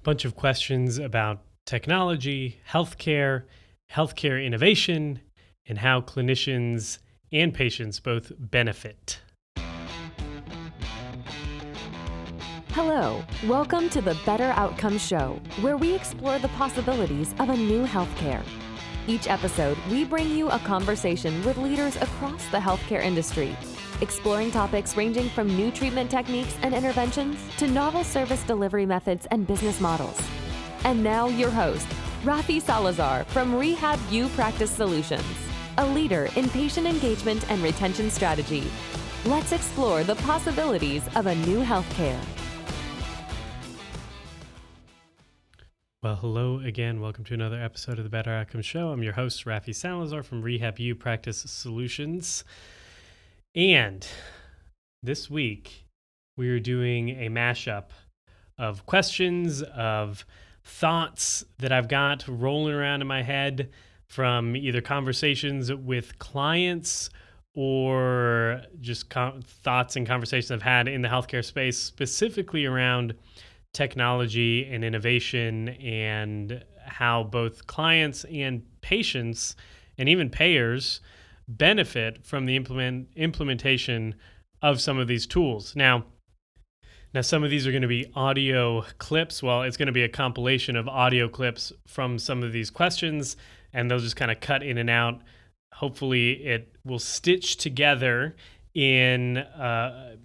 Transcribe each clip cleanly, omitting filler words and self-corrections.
bunch of questions about technology, healthcare, healthcare innovation, and how clinicians and patients both benefit. Hello, welcome to the Better Outcomes Show, where we explore the possibilities of a new healthcare. Each episode, we bring you a conversation with leaders across the healthcare industry, exploring topics ranging from new treatment techniques and interventions to novel service delivery methods and business models. And now your host, Rafi Salazar from Rehab Practice Solutions, a leader in patient engagement and retention strategy. Let's explore the possibilities of a new healthcare. Well, hello again. Welcome to another episode of the Better Outcomes Show. I'm your host, Rafi Salazar from Rehab Practice Solutions. And this week, we are doing a mashup of questions, of thoughts that I've got rolling around in my head from either conversations with clients or just thoughts and conversations I've had in the healthcare space, specifically around technology and innovation and how both clients and patients and even payers benefit from the implementation of some of these tools. Now, some of these are going to be audio clips. Well, it's going to be a compilation of audio clips from some of these questions, and they'll just kind of cut in and out. Hopefully, it will stitch together in a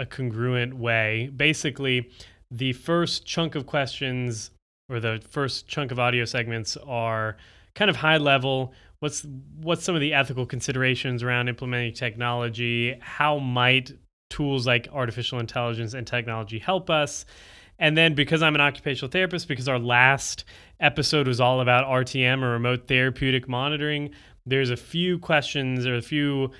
congruent way. Basically, the first chunk of questions or the first chunk of audio segments are kind of high level. What's some of the ethical considerations around implementing technology? How might tools like artificial intelligence and technology help us? And then, because I'm an occupational therapist, because our last episode was all about RTM or remote therapeutic monitoring, there's a few questions or a few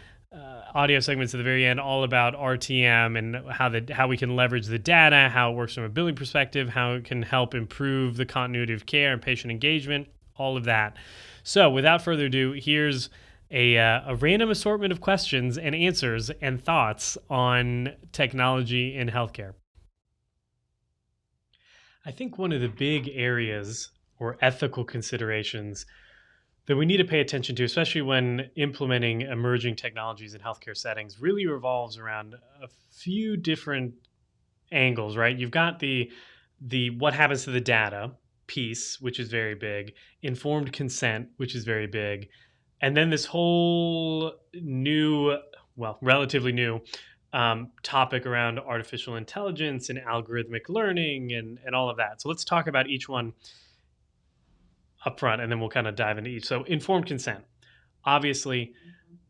audio segments at the very end all about RTM and how we can leverage the data, how it works from a billing perspective, how it can help improve the continuity of care and patient engagement, all of that. So without further ado, here's a random assortment of questions and answers and thoughts on technology in healthcare. I think one of the big areas or ethical considerations that we need to pay attention to, especially when implementing emerging technologies in healthcare settings, really revolves around a few different angles, right? You've got the what happens to the data piece, which is very big, informed consent, which is very big, and then this whole new, well, relatively new topic around artificial intelligence and algorithmic learning and all of that. So let's talk about each one up front, and then we'll kind of dive into each. So informed consent. Obviously,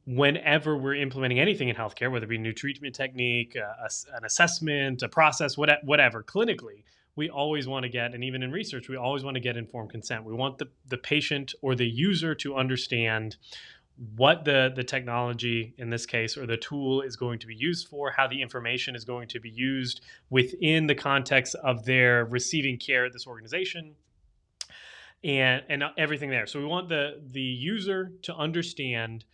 whenever we're implementing anything in healthcare, whether it be a new treatment technique, an assessment, a process, whatever, clinically, we always want to get, and even in research, we always want to get informed consent. We want the patient or the user to understand what the technology, in this case, or the tool is going to be used for, how the information is going to be used within the context of their receiving care at this organization, and everything there. So we want the user to understand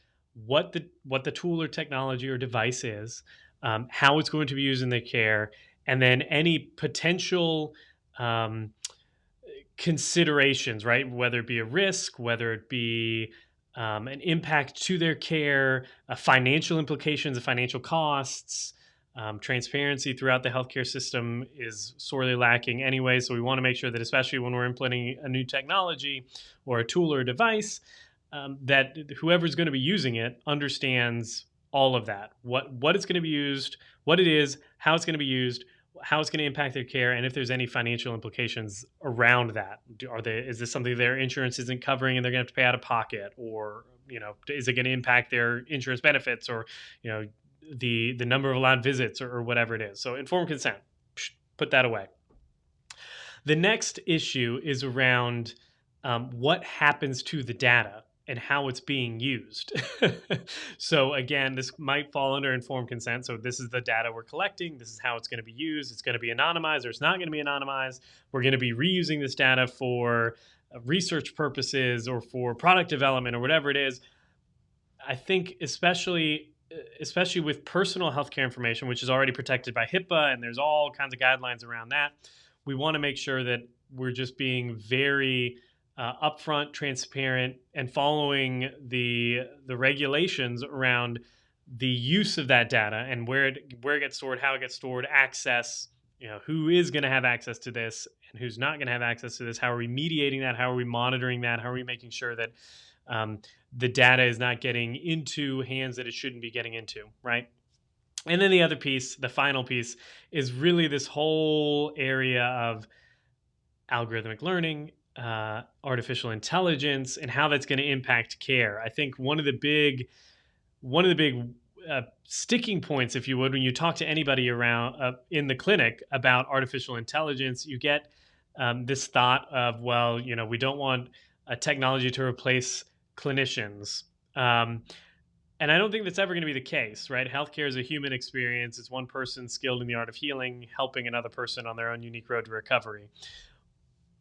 what the tool or technology or device is, how it's going to be used in their care, and then any potential considerations, right? Whether it be a risk, whether it be an impact to their care, financial implications, financial costs. Transparency throughout the healthcare system is sorely lacking anyway. So we want to make sure that, especially when we're implementing a new technology or a tool or a device, that whoever's going to be using it understands all of that. What it's going to be used, what it is, how it's going to be used, how it's going to impact their care, and if there's any financial implications around that. Is this something their insurance isn't covering and they're going to have to pay out of pocket, or is it going to impact their insurance benefits, or the number of allowed visits, or whatever it is. So informed consent, put that away. The next issue is around what happens to the data and how it's being used. So again, this might fall under informed consent. So this is the data we're collecting. This is how it's going to be used. It's going to be anonymized, or it's not going to be anonymized. We're going to be reusing this data for research purposes or for product development or whatever it is. I think especially with personal healthcare information, which is already protected by HIPAA, and there's all kinds of guidelines around that, we want to make sure that we're just being very upfront, transparent, and following the regulations around the use of that data and where it gets stored, how it gets stored, access. Who is going to have access to this and who's not going to have access to this? How are we mediating that? How are we monitoring that? How are we making sure that the data is not getting into hands that it shouldn't be getting into, right? And then the other piece, the final piece, is really this whole area of algorithmic learning, artificial intelligence, and how that's going to impact care. I think one of the big sticking points, if you would, when you talk to anybody around in the clinic about artificial intelligence, you get this thought of, well, we don't want a technology to replace clinicians. And I don't think that's ever going to be the case, right? Healthcare is a human experience. It's one person skilled in the art of healing, helping another person on their own unique road to recovery.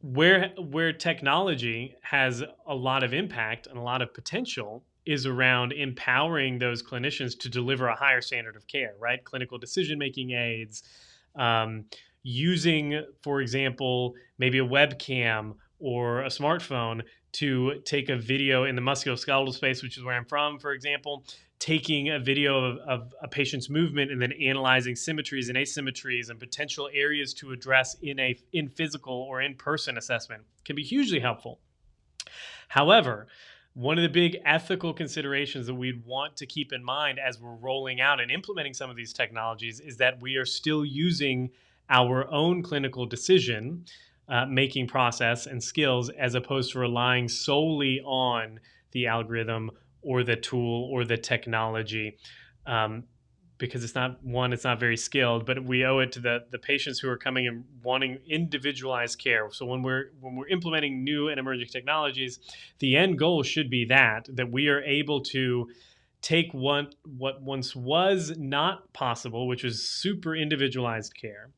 Where technology has a lot of impact and a lot of potential is around empowering those clinicians to deliver a higher standard of care, right? Clinical decision-making aids, um, using, for example, maybe a webcam or a smartphone to take a video in the musculoskeletal space, which is where I'm from, for example, taking a video of a patient's movement and then analyzing symmetries and asymmetries and potential areas to address in physical or in-person assessment can be hugely helpful. However, one of the big ethical considerations that we'd want to keep in mind as we're rolling out and implementing some of these technologies is that we are still using our own clinical decision making process and skills, as opposed to relying solely on the algorithm or the tool or the technology. Because it's not very skilled, but we owe it to the patients who are coming and wanting individualized care. So when we're implementing new and emerging technologies, the end goal should be that we are able to take what once was not possible, which was super individualized care,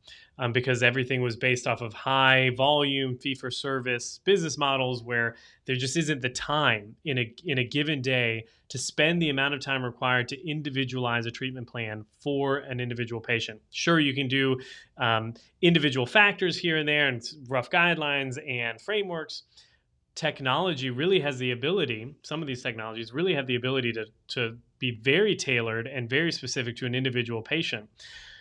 because everything was based off of high volume fee for service business models where there just isn't the time in a given day to spend the amount of time required to individualize a treatment plan for an individual patient. Sure, you can do individual factors here and there and rough guidelines and frameworks. Technology really has the ability, some of these technologies really have the ability to be very tailored and very specific to an individual patient.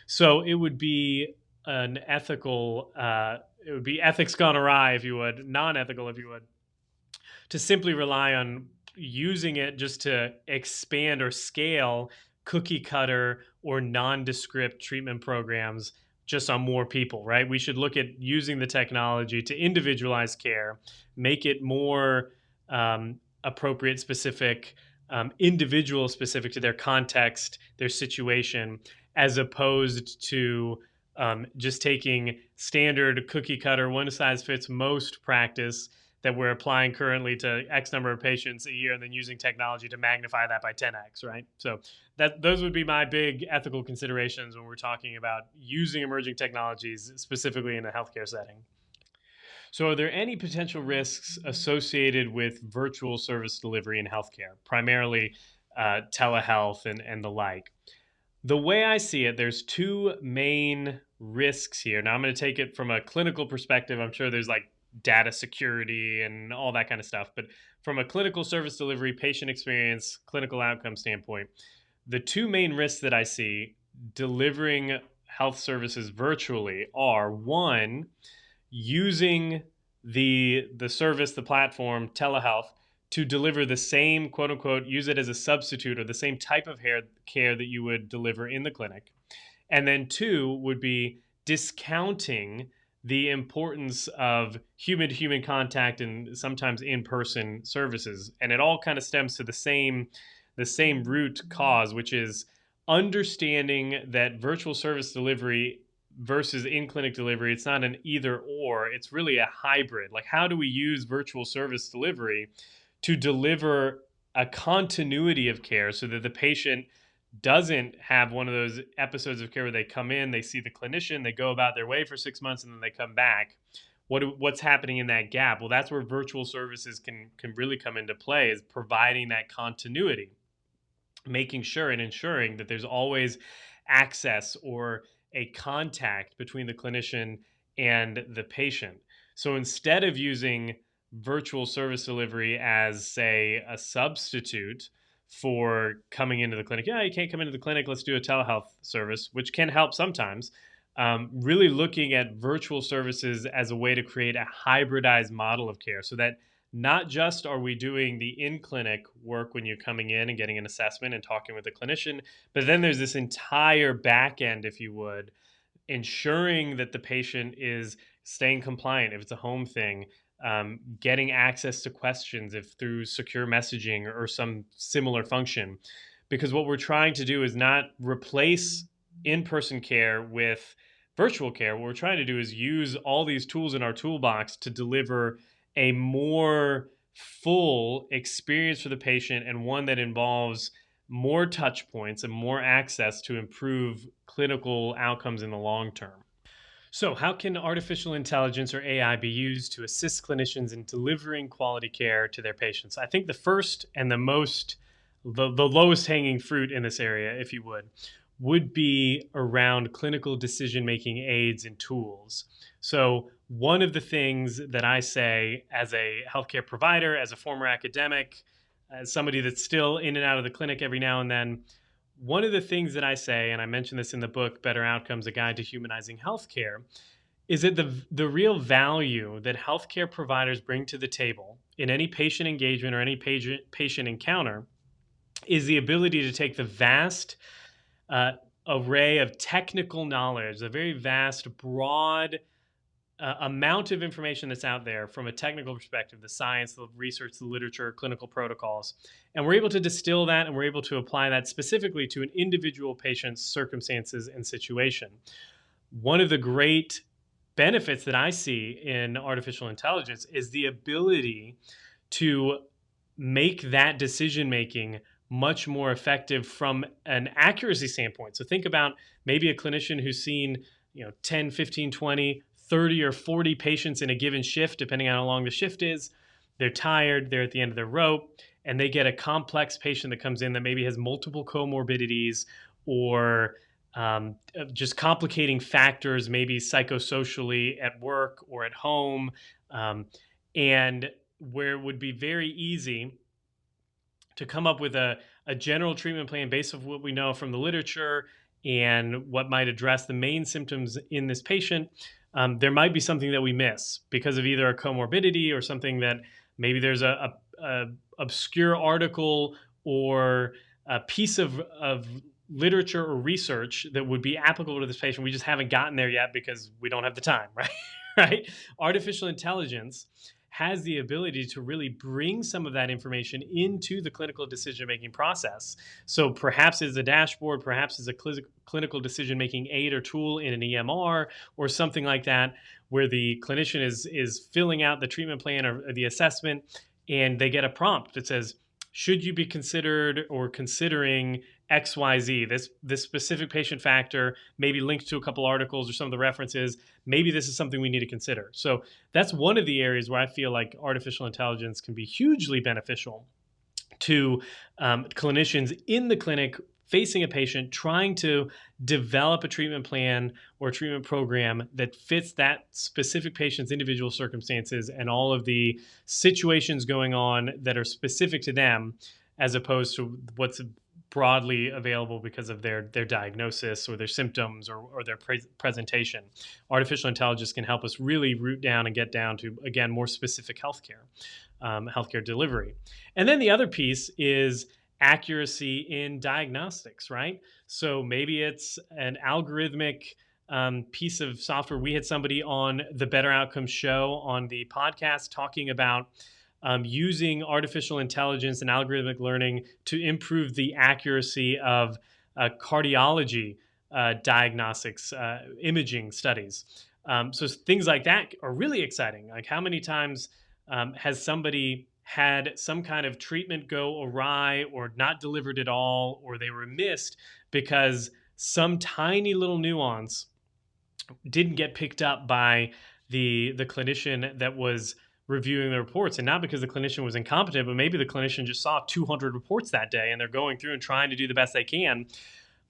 So it would be it would be ethics gone awry, if you would, non-ethical, if you would, to simply rely on using it just to expand or scale cookie cutter or nondescript treatment programs just on more people, right? We should look at using the technology to individualize care, make it more appropriate, specific, individual specific to their context, their situation, as opposed to just taking standard cookie cutter, one size fits most practice that we're applying currently to X number of patients a year and then using technology to magnify that by 10X, right? So those would be my big ethical considerations when we're talking about using emerging technologies, specifically in a healthcare setting. So are there any potential risks associated with virtual service delivery in healthcare, primarily telehealth and the like? The way I see it, there's two main risks here. Now, I'm going to take it from a clinical perspective. I'm sure there's like data security and all that kind of stuff. But from a clinical service delivery, patient experience, clinical outcome standpoint, the two main risks that I see delivering health services virtually are, one, using the service, the platform, telehealth, to deliver the same, quote unquote, use it as a substitute or the same type of care that you would deliver in the clinic. And then two would be discounting the importance of human to human contact and sometimes in-person services. And it all kind of stems to the same root cause, which is understanding that virtual service delivery versus in-clinic delivery, it's not an either or, it's really a hybrid. Like, how do we use virtual service delivery to deliver a continuity of care so that the patient doesn't have one of those episodes of care where they come in, they see the clinician, they go about their way for 6 months, and then they come back. What's happening in that gap? Well, that's where virtual services can really come into play, is providing that continuity, making sure and ensuring that there's always access or a contact between the clinician and the patient. So instead of using virtual service delivery as, say, a substitute for coming into the clinic, yeah, you can't come into the clinic, let's do a telehealth service, which can help sometimes. Really looking at virtual services as a way to create a hybridized model of care so that not just are we doing the in-clinic work when you're coming in and getting an assessment and talking with the clinician, but then there's this entire back end, if you would, ensuring that the patient is staying compliant if it's a home thing, getting access to questions if through secure messaging or some similar function. Because what we're trying to do is not replace in-person care with virtual care. What we're trying to do is use all these tools in our toolbox to deliver a more full experience for the patient, and one that involves more touch points and more access to improve clinical outcomes in the long term. So, how can artificial intelligence or AI be used to assist clinicians in delivering quality care to their patients? I think the first and the lowest hanging fruit in this area, if you would be around clinical decision making aids and tools. So, one of the things that I say as a healthcare provider, as a former academic, as somebody that's still in and out of the clinic every now and then, one of the things that I say, and I mentioned this in the book, Better Outcomes, A Guide to Humanizing Healthcare, is that the real value that healthcare providers bring to the table in any patient engagement or any patient encounter is the ability to take the vast array of technical knowledge, the very vast, broad amount of information that's out there from a technical perspective, the science, the research, the literature, clinical protocols. And we're able to distill that, and we're able to apply that specifically to an individual patient's circumstances and situation. One of the great benefits that I see in artificial intelligence is the ability to make that decision making much more effective from an accuracy standpoint. So think about maybe a clinician who's seen 10, 15, 20, 30 or 40 patients in a given shift, depending on how long the shift is. They're tired, they're at the end of their rope, and they get a complex patient that comes in that maybe has multiple comorbidities or just complicating factors, maybe psychosocially at work or at home, and where it would be very easy to come up with a general treatment plan based on what we know from the literature and what might address the main symptoms in this patient. There might be something that we miss because of either a comorbidity or something that maybe there's a obscure article or a piece of literature or research that would be applicable to this patient. We just haven't gotten there yet because we don't have the time, right? Right? Artificial intelligence has the ability to really bring some of that information into the clinical decision-making process. So perhaps as a dashboard, perhaps as a clinical decision-making aid or tool in an EMR or something like that, where the clinician is filling out the treatment plan or the assessment, and they get a prompt that says, should you be considered or considering XYZ, this specific patient factor, maybe linked to a couple articles or some of the references, maybe this is something we need to consider. So that's one of the areas where I feel like artificial intelligence can be hugely beneficial to clinicians in the clinic facing a patient, trying to develop a treatment plan or a treatment program that fits that specific patient's individual circumstances and all of the situations going on that are specific to them, as opposed to what's broadly available because of their diagnosis or their symptoms or their presentation. Artificial intelligence can help us really root down and get down to, again, more specific healthcare delivery. And then the other piece is accuracy in diagnostics, right? So maybe it's an algorithmic piece of software. We had somebody on the Better Outcomes show on the podcast talking about using artificial intelligence and algorithmic learning to improve the accuracy of cardiology diagnostics, imaging studies. So things like that are really exciting. Like, how many times has somebody had some kind of treatment go awry or not delivered at all, or they were missed because some tiny little nuance didn't get picked up by the clinician that was reviewing the reports, and not because the clinician was incompetent, but maybe the clinician just saw 200 reports that day and they're going through and trying to do the best they can.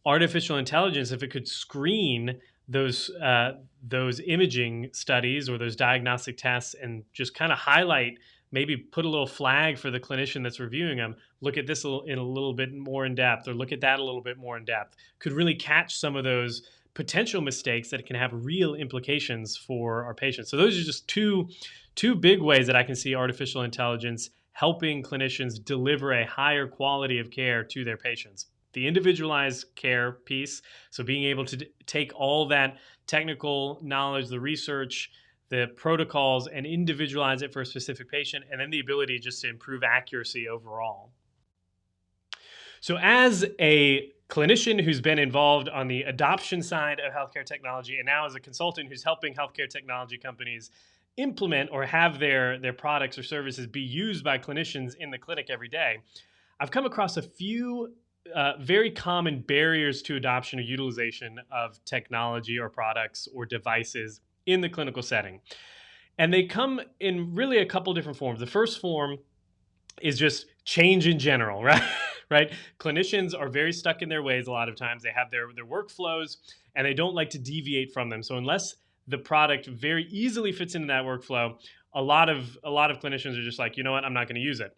Artificial intelligence, if it could screen those those imaging studies or those diagnostic tests and just kind of highlight, maybe put a little flag for the clinician that's reviewing them. Look at this in a little bit more in depth, or look at that a little bit more in depth. Could really catch some of those potential mistakes that can have real implications for our patients. So those are just two big ways that I can see artificial intelligence helping clinicians deliver a higher quality of care to their patients. The individualized care piece, so being able to take all that technical knowledge, the research, the protocols, and individualize it for a specific patient, and then the ability just to improve accuracy overall. So, as a clinician who's been involved on the adoption side of healthcare technology, and now as a consultant who's helping healthcare technology companies implement or have their products or services be used by clinicians in the clinic every day, I've come across a few very common barriers to adoption or utilization of technology or products or devices in the clinical setting. And they come in really a couple different forms. The first form is just change in general, right? Right? Clinicians are very stuck in their ways a lot of times. They have their workflows and they don't like to deviate from them. So unless the product very easily fits into that workflow, a lot of clinicians are just like, you know what, I'm not going to use it.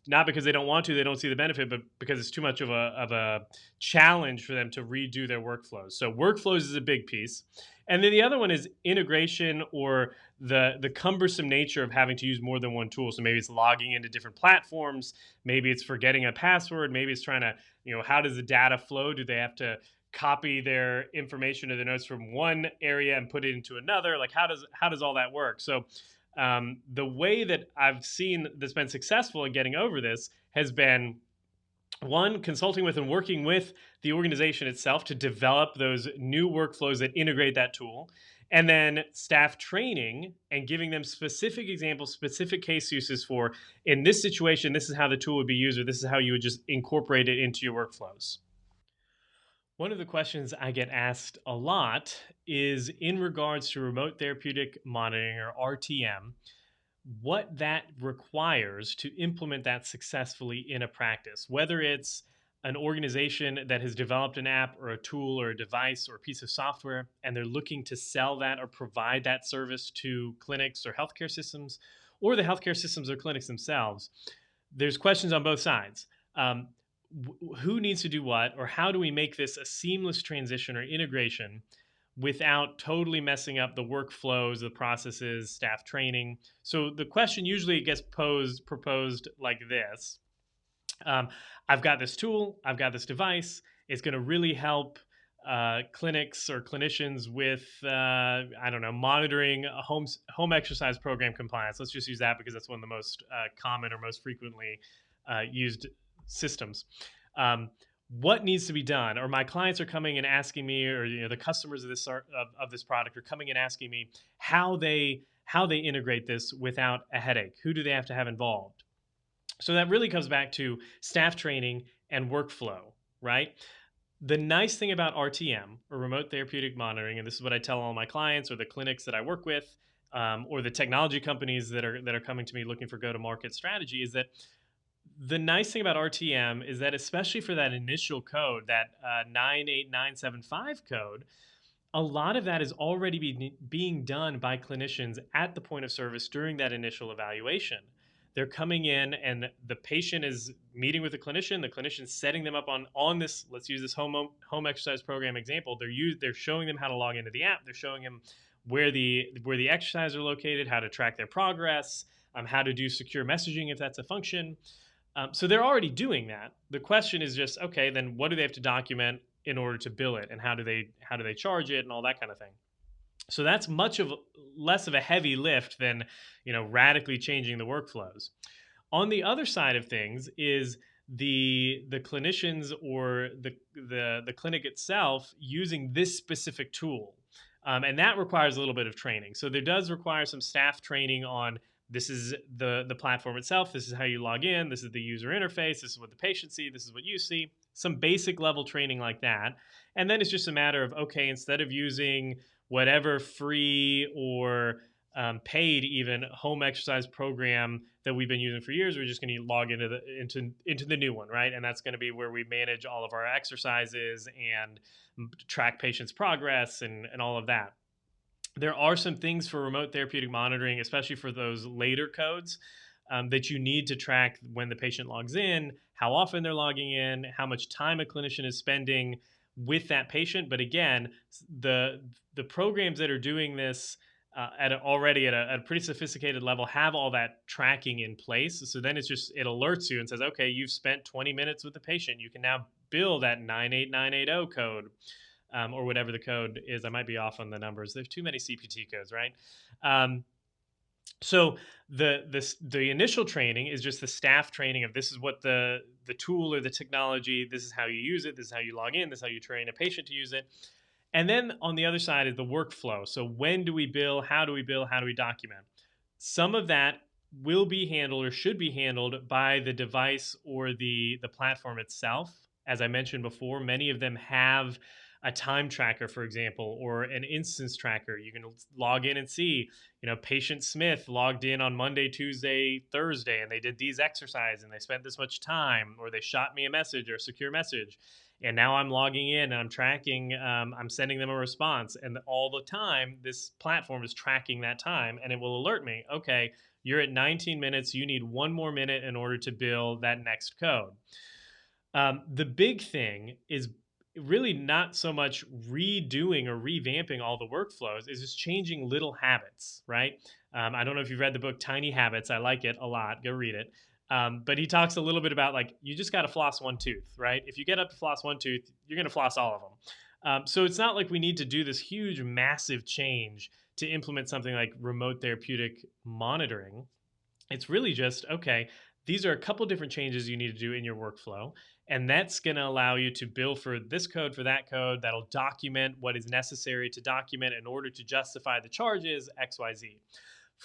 Not because they don't want to, they don't see the benefit, but because it's too much of a challenge for them to redo their workflows. So workflows is a big piece. And then the other one is integration, or the cumbersome nature of having to use more than one tool. So maybe it's logging into different platforms, maybe it's forgetting a password, maybe it's trying to, how does the data flow? Do they have to copy their information or their notes from one area and put it into another? Like how does all that work? So the way that I've seen that's been successful in getting over this has been, one, consulting with and working with the organization itself to develop those new workflows that integrate that tool, and then staff training and giving them specific examples, specific case uses for, in this situation, this is how the tool would be used, or this is how you would just incorporate it into your workflows. One of the questions I get asked a lot is in regards to remote therapeutic monitoring, or RTM, what that requires to implement that successfully in a practice, whether it's an organization that has developed an app or a tool or a device or a piece of software, and they're looking to sell that or provide that service to clinics or healthcare systems, or the healthcare systems or clinics themselves. There's questions on both sides. Who needs to do what, or how do we make this a seamless transition or integration without totally messing up the workflows, the processes, staff training? So the question usually gets proposed like this. um, I've got this tool, I've got this device, it's going to really help clinics or clinicians with I don't know, monitoring a home exercise program compliance. Let's just use that because that's one of the most common or most frequently used systems. What needs to be done? Or my clients are coming and asking me, or the customers of this product are coming and asking me how they integrate this without a headache. Who do they have to have involved? So that really comes back to staff training and workflow, right? The nice thing about RTM, or remote therapeutic monitoring, and this is what I tell all my clients or the clinics that I work with, or the technology companies that are coming to me looking for go-to-market strategy, is that the nice thing about RTM is that, especially for that initial code, that 98975 code, a lot of that is already being done by clinicians at the point of service during that initial evaluation. They're coming in and the patient is meeting with the clinician's setting them up on this, let's use this home exercise program example. They're showing them how to log into the app. They're showing them where the exercises are located, how to track their progress, how to do secure messaging if that's a function. So they're already doing that. The question is just, okay, then what do they have to document in order to bill it, and how do they charge it, and all that kind of thing. So that's much of less of a heavy lift than radically changing the workflows. On the other side of things is the clinicians or the clinic itself using this specific tool. And that requires a little bit of training. So there does require some staff training on, this is the platform itself, this is how you log in, this is the user interface, this is what the patient see, this is what you see, some basic level training like that. And then it's just a matter of, okay, instead of using whatever free or paid even home exercise program that we've been using for years. We're just going to log into the new one, right? And that's going to be where we manage all of our exercises and track patients' progress and all of that. There are some things for remote therapeutic monitoring, especially for those later codes, that you need to track when the patient logs in, how often they're logging in, how much time a clinician is spending with that patient. But again, the programs that are doing this already at a pretty sophisticated level have all that tracking in place. So then it alerts you and says, okay, you've spent 20 minutes with the patient. You can now bill that 98980 code, or whatever the code is. I might be off on the numbers. There's too many CPT codes, right? Um, so the initial training is just the staff training of this is what the tool or the technology. This is how you use it. This is how you log in. This is how you train a patient to use it. And then on the other side is the workflow. So when do we bill? How do we bill? How do we document? Some of that will be handled or should be handled by the device or the platform itself. As I mentioned before, many of them have a time tracker, for example, or an instance tracker. You can log in and see, patient Smith logged in on Monday, Tuesday, Thursday, and they did these exercises and they spent this much time, or they shot me a message or a secure message. And now I'm logging in and I'm tracking, I'm sending them a response. And all the time, this platform is tracking that time and it will alert me, okay, you're at 19 minutes. You need one more minute in order to bill that next code. The big thing is really not so much redoing or revamping all the workflows, is just changing little habits, right? I don't know if you've read the book Tiny Habits. I like it a lot. Go read it. But he talks a little bit about, like, you just got to floss one tooth, right? If you get up to floss one tooth, you're going to floss all of them. So it's not like we need to do this huge, massive change to implement something like remote therapeutic monitoring. It's really just, okay, these are a couple different changes you need to do in your workflow. And that's going to allow you to bill for this code, for that code. That'll document what is necessary to document in order to justify the charges, XYZ.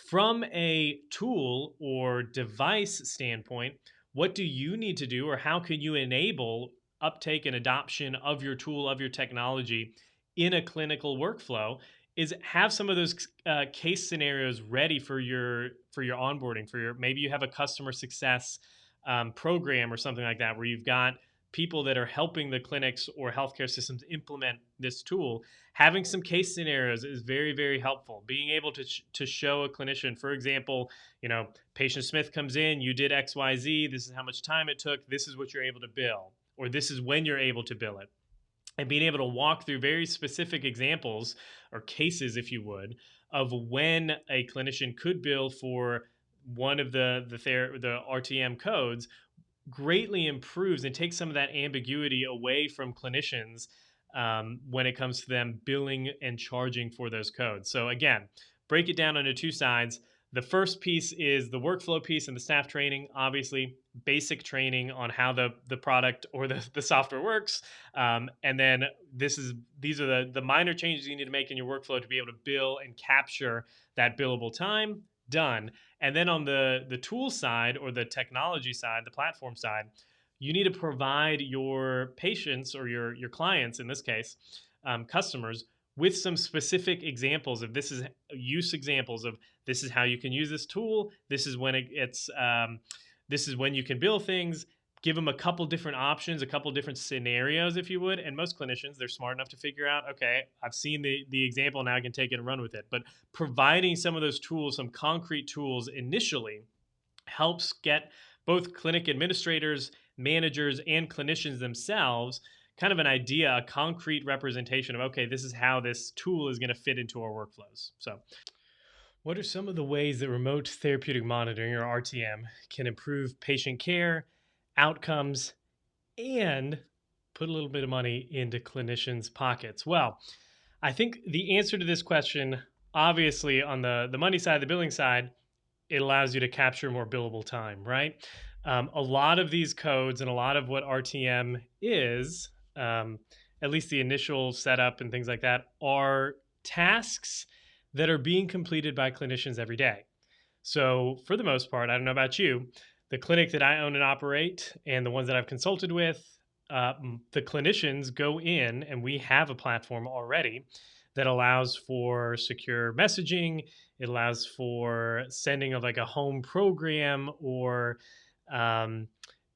From a tool or device standpoint, what do you need to do, or how can you enable uptake and adoption of your tool, of your technology in a clinical workflow? Is have some of those case scenarios ready for your onboarding, maybe you have a customer success program or something like that, where you've got people that are helping the clinics or healthcare systems implement this tool. Having some case scenarios is very, very helpful. Being able to show a clinician, for example, patient Smith comes in, you did XYZ, this is how much time it took, this is what you're able to bill, or this is when you're able to bill it. And being able to walk through very specific examples or cases, if you would, of when a clinician could bill for one of the RTM codes greatly improves and takes some of that ambiguity away from clinicians when it comes to them billing and charging for those codes. So again, break it down into two sides. The first piece is the workflow piece and the staff training, obviously basic training on how the product or the software works. And then these are the minor changes you need to make in your workflow to be able to bill and capture that billable time. Done. And then on the tool side or the technology side, the platform side, you need to provide your patients or your clients, in this case, customers, with some specific examples of use examples of this is how you can use this tool. This is when this is when you can bill things. Give them a couple different options, a couple different scenarios, if you would. And most clinicians, they're smart enough to figure out, okay, I've seen the example, now I can take it and run with it. But providing some of those tools, some concrete tools initially, helps get both clinic administrators, managers, and clinicians themselves kind of an idea, a concrete representation of, okay, this is how this tool is going to fit into our workflows. So what are some of the ways that remote therapeutic monitoring, or RTM, can improve patient care, outcomes, and put a little bit of money into clinicians' pockets? Well, I think the answer to this question, obviously on the money side, the billing side, it allows you to capture more billable time, right? A lot of these codes and a lot of what RTM is, at least the initial setup and things like that, are tasks that are being completed by clinicians every day. So for the most part, I don't know about you, the clinic that I own and operate and the ones that I've consulted with, the clinicians go in, and we have a platform already that allows for secure messaging. It allows for sending of like a home program or um,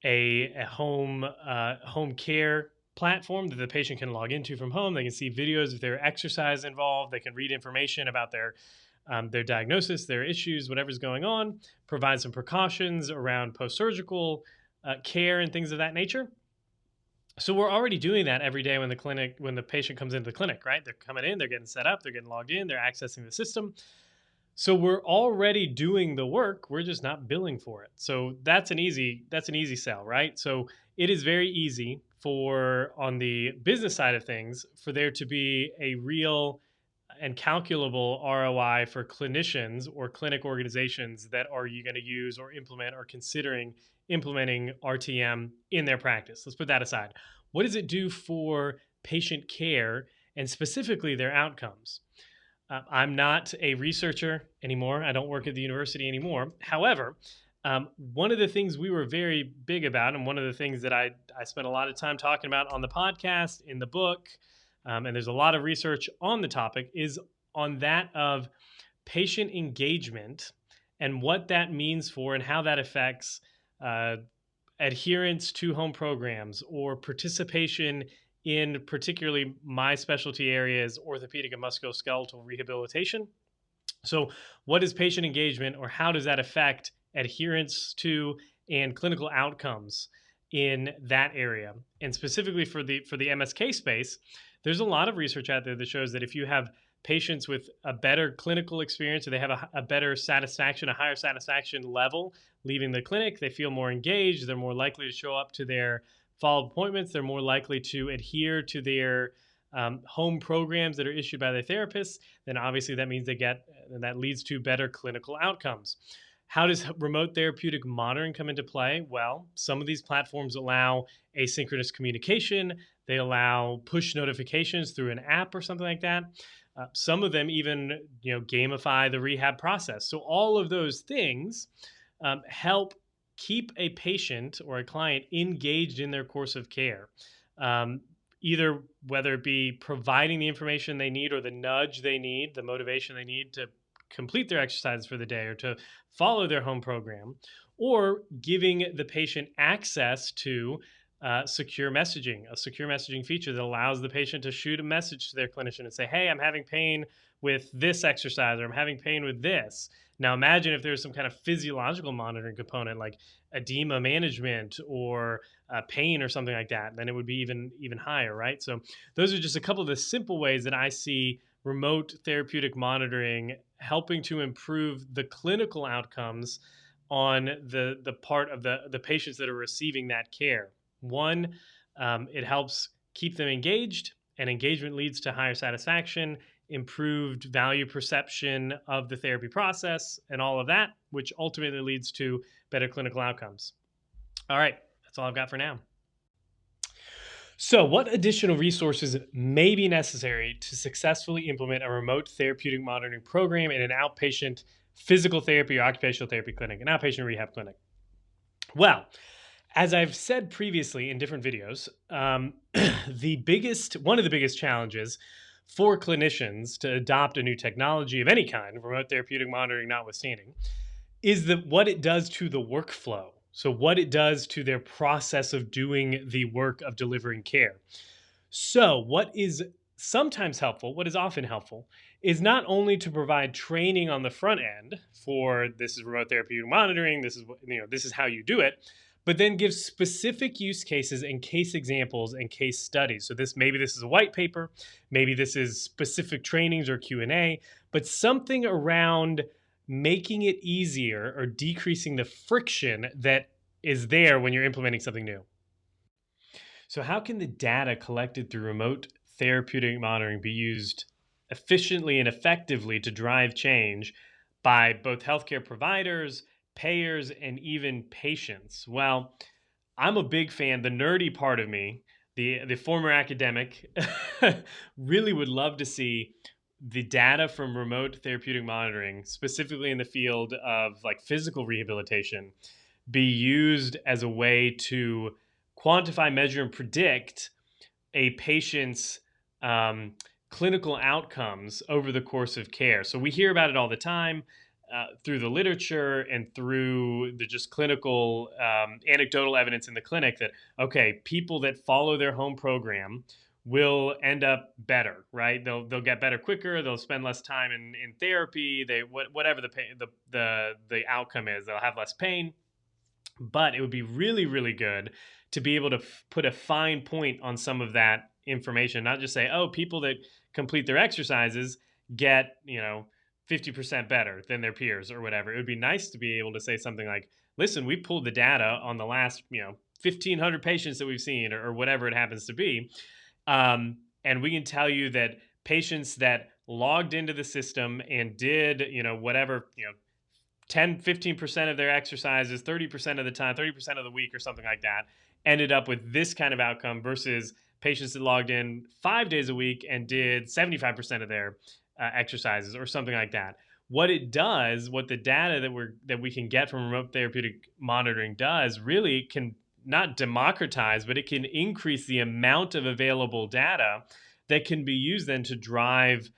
a home care platform that the patient can log into from home. They can see videos of their exercise involved. They can read information about their diagnosis, their issues, whatever's going on. Provide some precautions around post-surgical care and things of that nature. So we're already doing that every day when the patient comes into the clinic, right? They're coming in, they're getting set up, they're getting logged in, they're accessing the system. So we're already doing the work, we're just not billing for it. So that's an easy sell, right? So it is very easy for on the business side of things for there to be a real and calculable ROI for clinicians or clinic organizations that are you going to use or implement or considering implementing RTM in their practice. Let's put that aside. What does it do for patient care and specifically their outcomes? I'm not a researcher anymore. I don't work at the university anymore. However, one of the things we were very big about, and one of the things that I spent a lot of time talking about on the podcast, in the book, and there's a lot of research on the topic, is on that of patient engagement and what that means for and how that affects uh, adherence to home programs or participation in particularly my specialty areas, orthopedic and musculoskeletal rehabilitation. So, what is patient engagement, or how does that affect adherence to and clinical outcomes in that area? And specifically for the MSK space, there's a lot of research out there that shows that if you have patients with a better clinical experience, or they have a better satisfaction, a higher satisfaction level leaving the clinic, they feel more engaged, they're more likely to show up to their follow-up appointments, they're more likely to adhere to their home programs that are issued by their therapists, then obviously that leads to better clinical outcomes. How does remote therapeutic monitoring come into play? Well, some of these platforms allow asynchronous communication. They allow push notifications through an app or something like that. Some of them even, gamify the rehab process. So all of those things help keep a patient or a client engaged in their course of care. Um, Either whether it be providing the information they need or the nudge they need, the motivation they need to complete their exercise for the day or to follow their home program, or giving the patient access to a secure messaging feature that allows the patient to shoot a message to their clinician and say, hey, I'm having pain with this exercise, or I'm having pain with this. Now, imagine if there's some kind of physiological monitoring component like edema management or pain or something like that, then it would be even higher, right? So those are just a couple of the simple ways that I see remote therapeutic monitoring helping to improve the clinical outcomes on the part of the patients that are receiving that care. One, it helps keep them engaged, and engagement leads to higher satisfaction, improved value perception of the therapy process, and all of that, which ultimately leads to better clinical outcomes. All right, that's all I've got for now. So, what additional resources may be necessary to successfully implement a remote therapeutic monitoring program in an outpatient physical therapy or occupational therapy clinic, an outpatient rehab clinic? Well, as I've said previously in different videos, one of the biggest challenges for clinicians to adopt a new technology of any kind, remote therapeutic monitoring notwithstanding, is what it does to the workflow. So, what it does to their process of doing the work of delivering care. So, what is sometimes helpful, what is often helpful, is not only to provide training on the front end for this is remote therapeutic monitoring, this is how you do it, but then give specific use cases and case examples and case studies. So maybe this is a white paper, maybe this is specific trainings or Q&A, but something around making it easier or decreasing the friction that is there when you're implementing something new. So, how can the data collected through remote therapeutic monitoring be used efficiently and effectively to drive change by both healthcare providers, payers, and even patients? Well, I'm a big fan. The nerdy part of me, the former academic, really would love to see the data from remote therapeutic monitoring, specifically in the field of like physical rehabilitation, be used as a way to quantify, measure, and predict a patient's clinical outcomes over the course of care. So we hear about it all the time through the literature and through the just clinical anecdotal evidence in the clinic that, okay, people that follow their home program will end up better, right? They'll get better quicker. They'll spend less time in therapy. Whatever the pain, the outcome is, they'll have less pain. But it would be really, really good to be able to put a fine point on some of that information, not just say, oh, people that complete their exercises get, 50% better than their peers or whatever. It would be nice to be able to say something like, listen, we pulled the data on the last, 1,500 patients that we've seen, or whatever it happens to be. And we can tell you that patients that logged into the system and did, whatever, 10, 15% of their exercises, 30% of the time, 30% of the week or something like that, ended up with this kind of outcome versus patients that logged in 5 days a week and did 75% of their exercises or something like that. What it does, what the data that we can get from remote therapeutic monitoring does, really can not democratize, but it can increase the amount of available data that can be used then to drive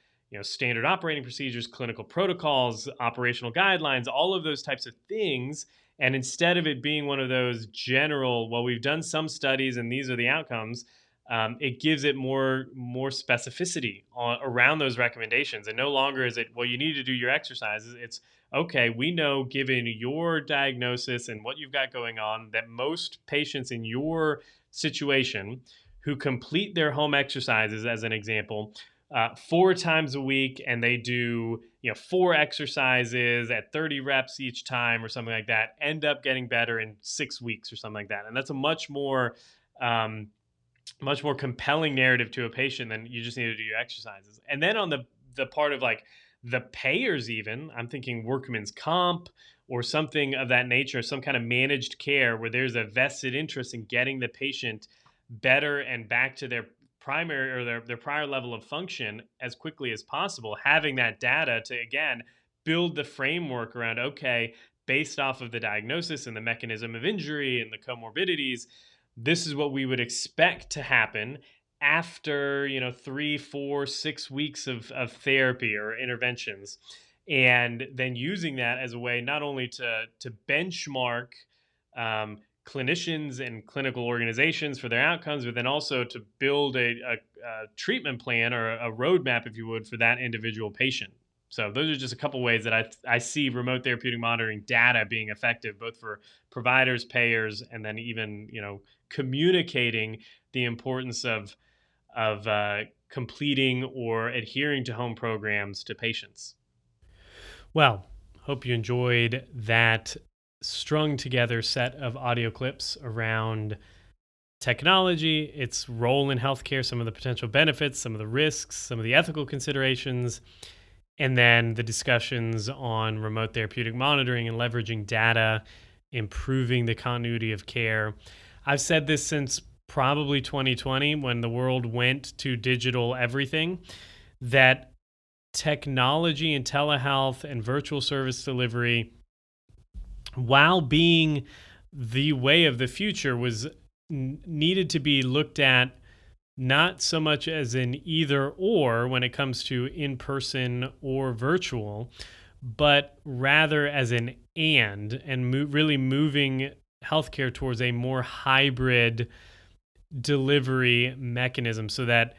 standard operating procedures, clinical protocols, operational guidelines, all of those types of things. And instead of it being one of those general, well, we've done some studies and these are the outcomes, it gives it more specificity around those recommendations. And no longer is it, well, you need to do your exercises. It's, okay, we know, given your diagnosis and what you've got going on, that most patients in your situation who complete their home exercises, as an example, 4 times a week, and they do 4 exercises at 30 reps each time or something like that, end up getting better in 6 weeks or something like that. And that's a much more compelling narrative to a patient than you just need to do your exercises. And then on the part of like the payers, even, I'm thinking workman's comp or something of that nature, some kind of managed care where there's a vested interest in getting the patient better and back to their primary or their prior level of function as quickly as possible. Having that data to, again, build the framework around, okay, based off of the diagnosis and the mechanism of injury and the comorbidities, this is what we would expect to happen after 3, 4, 6 weeks of therapy or interventions. And then using that as a way not only to benchmark clinicians and clinical organizations for their outcomes, but then also to build a treatment plan or a roadmap, if you would, for that individual patient. So those are just a couple ways that I see remote therapeutic monitoring data being effective, both for providers, payers, and then even communicating the importance of completing or adhering to home programs to patients. Well, hope you enjoyed that strung together set of audio clips around technology, its role in healthcare, some of the potential benefits, some of the risks, some of the ethical considerations, and then the discussions on remote therapeutic monitoring and leveraging data, improving the continuity of care. I've said this since probably 2020, when the world went to digital everything, that technology and telehealth and virtual service delivery, while being the way of the future, was needed to be looked at not so much as an either or when it comes to in-person or virtual, but rather as an and really moving healthcare towards a more hybrid delivery mechanism, so that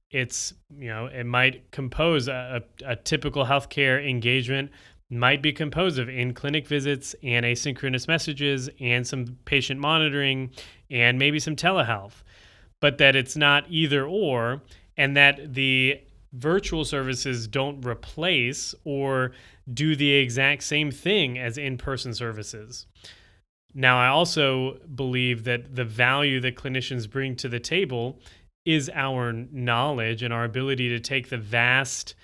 it's, it might compose a typical healthcare engagement might be composed of in-clinic visits and asynchronous messages and some patient monitoring and maybe some telehealth, but that it's not either or, and that the virtual services don't replace or do the exact same thing as in-person services. Now, I also believe that the value that clinicians bring to the table is our knowledge and our ability to take the vast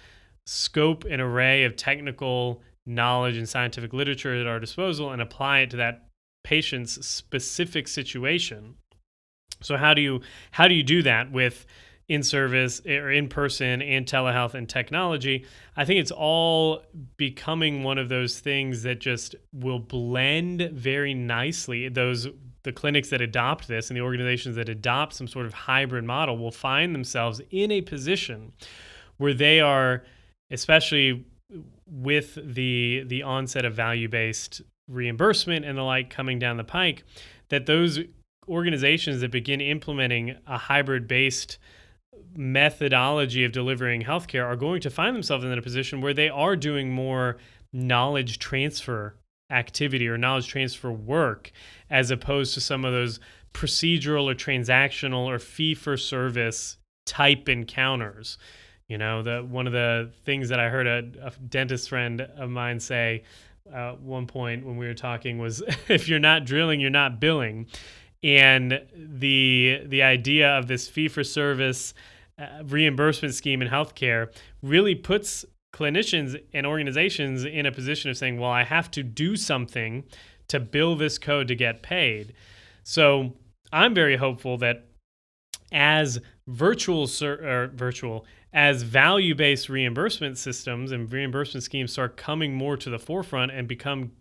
scope and array of technical knowledge and scientific literature at our disposal and apply it to that patient's specific situation. So how do you do that with in-service or in-person and telehealth and technology? I think it's all becoming one of those things that just will blend very nicely. The clinics that adopt this and the organizations that adopt some sort of hybrid model will find themselves in a position where they are, especially with the onset of value-based reimbursement and the like coming down the pike, that those organizations that begin implementing a hybrid-based methodology of delivering healthcare are going to find themselves in a position where they are doing more knowledge transfer activity or knowledge transfer work, as opposed to some of those procedural or transactional or fee-for-service type encounters. One of the things that I heard a dentist friend of mine say one point when we were talking was, if you're not drilling, you're not billing. And the idea of this fee-for-service reimbursement scheme in healthcare really puts clinicians and organizations in a position of saying, well, I have to do something to bill this code to get paid. So I'm very hopeful that as as value-based reimbursement systems and reimbursement schemes start coming more to the forefront and become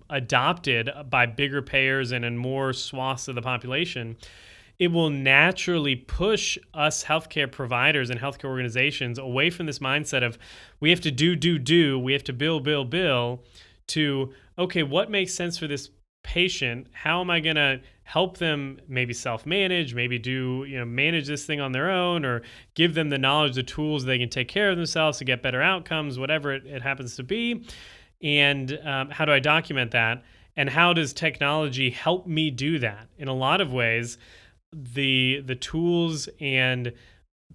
adopted by bigger payers and in more swaths of the population, it will naturally push us healthcare providers and healthcare organizations away from this mindset of we have to do, we have to bill, to, okay, what makes sense for this patient? How am I going to help them maybe self-manage, maybe manage this thing on their own, or give them the knowledge, the tools they can take care of themselves to get better outcomes, whatever it happens to be. And how do I document that? And how does technology help me do that? In a lot of ways, the tools and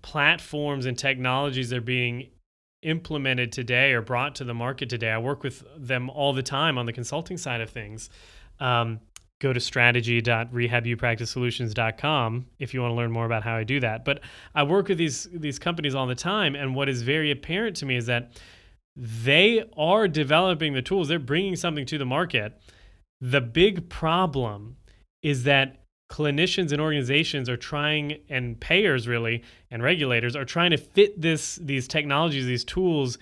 platforms and technologies that are being implemented today or brought to the market today, I work with them all the time on the consulting side of things. Go to strategy.rehabuppracticesolutions.com if you want to learn more about how I do that. But I work with these companies all the time, and what is very apparent to me is that they are developing the tools. They're bringing something to the market. The big problem is that clinicians and organizations are trying, and payers really, and regulators are trying to fit these technologies, these tools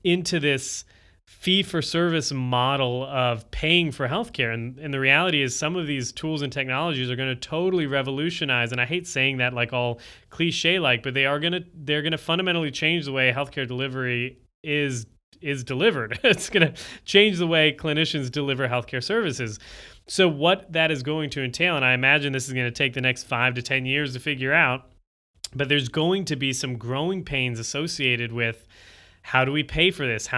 into this fee-for-service model of paying for healthcare. And the reality is some of these tools and technologies are going to totally revolutionize, and I hate saying that like all cliche-like, but they're going to fundamentally change the way healthcare delivery is delivered. It's going to change the way clinicians deliver healthcare services. So what that is going to entail, and I imagine this is going to take the next 5 to 10 years to figure out, but there's going to be some growing pains associated with how do we pay for this?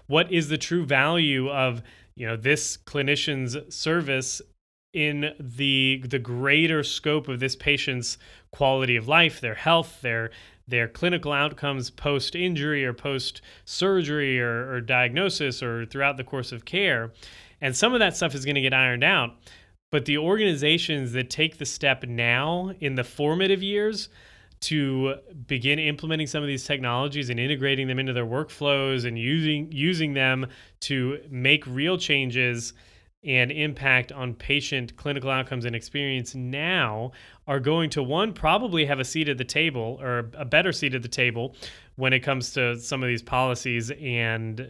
What is the true value of this clinician's service in the greater scope of this patient's quality of life, their health, their clinical outcomes post-injury or post-surgery or diagnosis or throughout the course of care. And some of that stuff is going to get ironed out. But the organizations that take the step now in the formative years to begin implementing some of these technologies and integrating them into their workflows and using them to make real changes and impact on patient clinical outcomes and experience now are going to, one, probably have a seat at the table or a better seat at the table when it comes to some of these policies and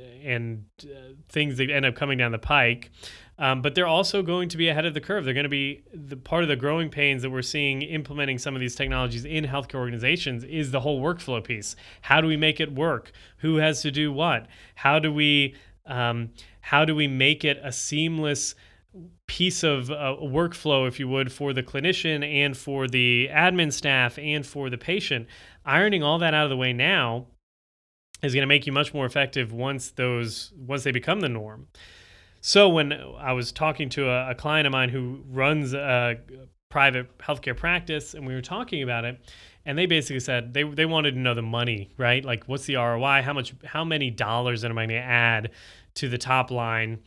things that end up coming down the pike. But they're also going to be ahead of the curve. They're going to be part of the growing pains that we're seeing implementing some of these technologies in healthcare organizations is the whole workflow piece. How do we make it work? Who has to do what? How do we make it a seamless piece of workflow, if you would, for the clinician and for the admin staff and for the patient? Ironing all that out of the way now is going to make you much more effective once they become the norm. So when I was talking to a client of mine who runs a private healthcare practice, and we were talking about it, and they basically said they wanted to know the money, right? Like, what's the ROI? How many dollars am I going to add to the top line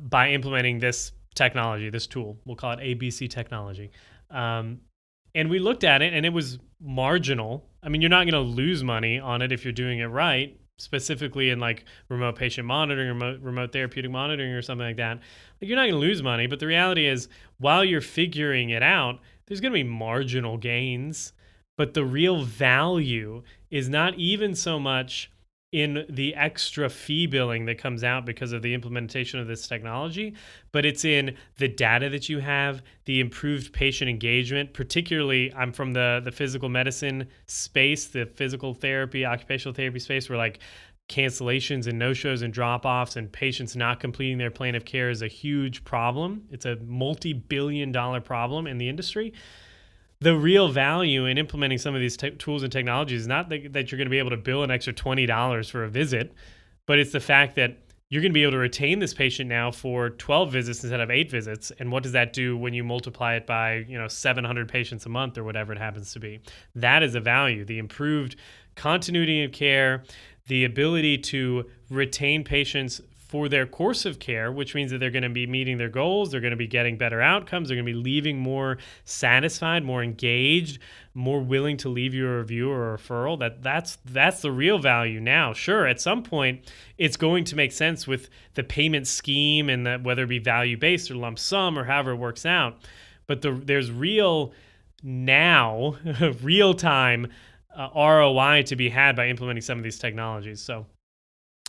by implementing this technology, this tool? We'll call it ABC technology. And we looked at it, and it was marginal. I mean, you're not going to lose money on it if you're doing it right, specifically in like remote patient monitoring or remote therapeutic monitoring or something like that. Like, you're not going to lose money, but the reality is while you're figuring it out, there's going to be marginal gains, but the real value is not even so much in the extra fee billing that comes out because of the implementation of this technology, but it's in the data that you have, the improved patient engagement. Particularly, I'm from the physical medicine space, the physical therapy, occupational therapy space, where like cancellations and no-shows and drop-offs and patients not completing their plan of care is a huge problem. It's a multi-billion-dollar problem in the industry. The real value in implementing some of these tools and technologies is not that you're going to be able to bill an extra $20 for a visit, but it's the fact that you're going to be able to retain this patient now for 12 visits instead of 8 visits. And what does that do when you multiply it by, 700 patients a month or whatever it happens to be? That is a value. The improved continuity of care, the ability to retain patients for their course of care, which means that they're going to be meeting their goals, they're going to be getting better outcomes, they're going to be leaving more satisfied, more engaged, more willing to leave you a review or a referral. That's the real value now. Sure, at some point, it's going to make sense with the payment scheme and that whether it be value-based or lump sum or however it works out. But there's real now, real-time ROI to be had by implementing some of these technologies. So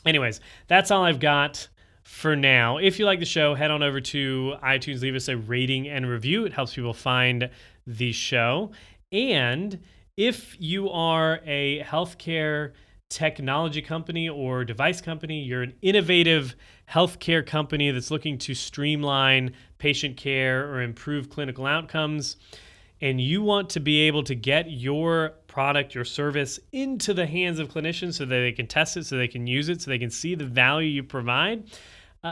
anyways, that's all I've got for now. If you like the show, head on over to iTunes, leave us a rating and review. It helps people find the show. And if you are a healthcare technology company or device company, you're an innovative healthcare company that's looking to streamline patient care or improve clinical outcomes, and you want to be able to get your product, your service into the hands of clinicians so that they can test it, so they can use it, so they can see the value you provide,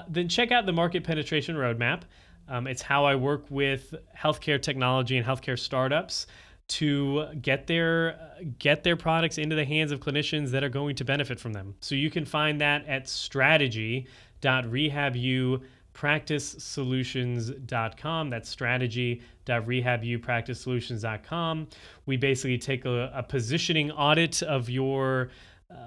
then check out the Market Penetration Roadmap. It's how I work with healthcare technology and healthcare startups to get their products into the hands of clinicians that are going to benefit from them. So you can find that at strategy.rehabilipracticesolutions.com. That's strategy.rehabilipracticesolutions.com. We basically take a positioning audit of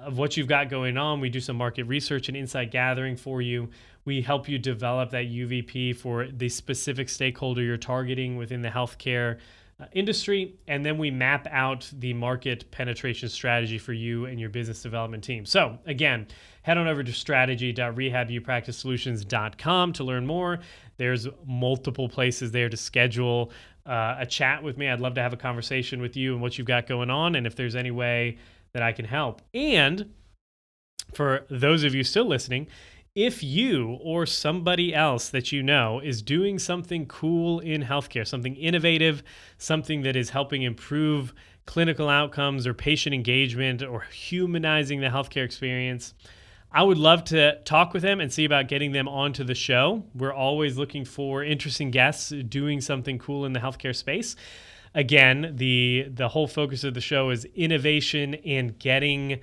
what you've got going on. We do some market research and insight gathering for you. We help you develop that UVP for the specific stakeholder you're targeting within the healthcare industry, and then we map out the market penetration strategy for you and your business development team. So again, head on over to strategy.rehabilipracticesolutions.com to learn more. There's multiple places there to schedule a chat with me. I'd love to have a conversation with you and what you've got going on, and if there's any way that I can help. And for those of you still listening, if you or somebody else that you know is doing something cool in healthcare, something innovative, something that is helping improve clinical outcomes or patient engagement or humanizing the healthcare experience, I would love to talk with them and see about getting them onto the show. We're always looking for interesting guests doing something cool in the healthcare space. Again, the whole focus of the show is innovation and getting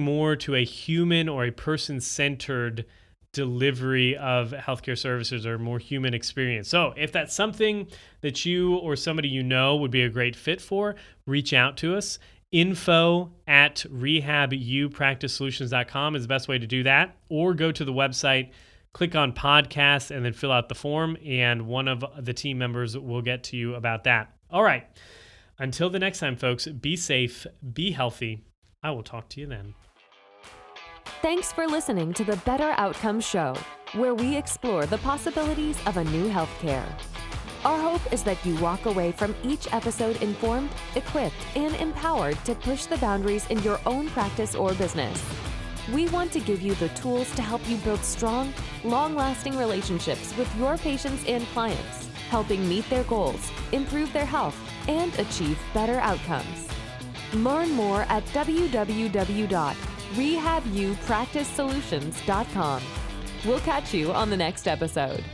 more to a human or a person-centered delivery of healthcare services or more human experience. So if that's something that you or somebody you know would be a great fit for, reach out to us. info@rehabilipracticesolutions.com is the best way to do that. Or go to the website, click on podcasts, and then fill out the form, and one of the team members will get to you about that. All right. Until the next time, folks, be safe, be healthy. I will talk to you then. Thanks for listening to the Better Outcomes Show, where we explore the possibilities of a new healthcare. Our hope is that you walk away from each episode informed, equipped, and empowered to push the boundaries in your own practice or business. We want to give you the tools to help you build strong, long-lasting relationships with your patients and clients, helping meet their goals, improve their health, and achieve better outcomes. Learn more at www.rehabilipracticesolutions.com. We'll catch you on the next episode.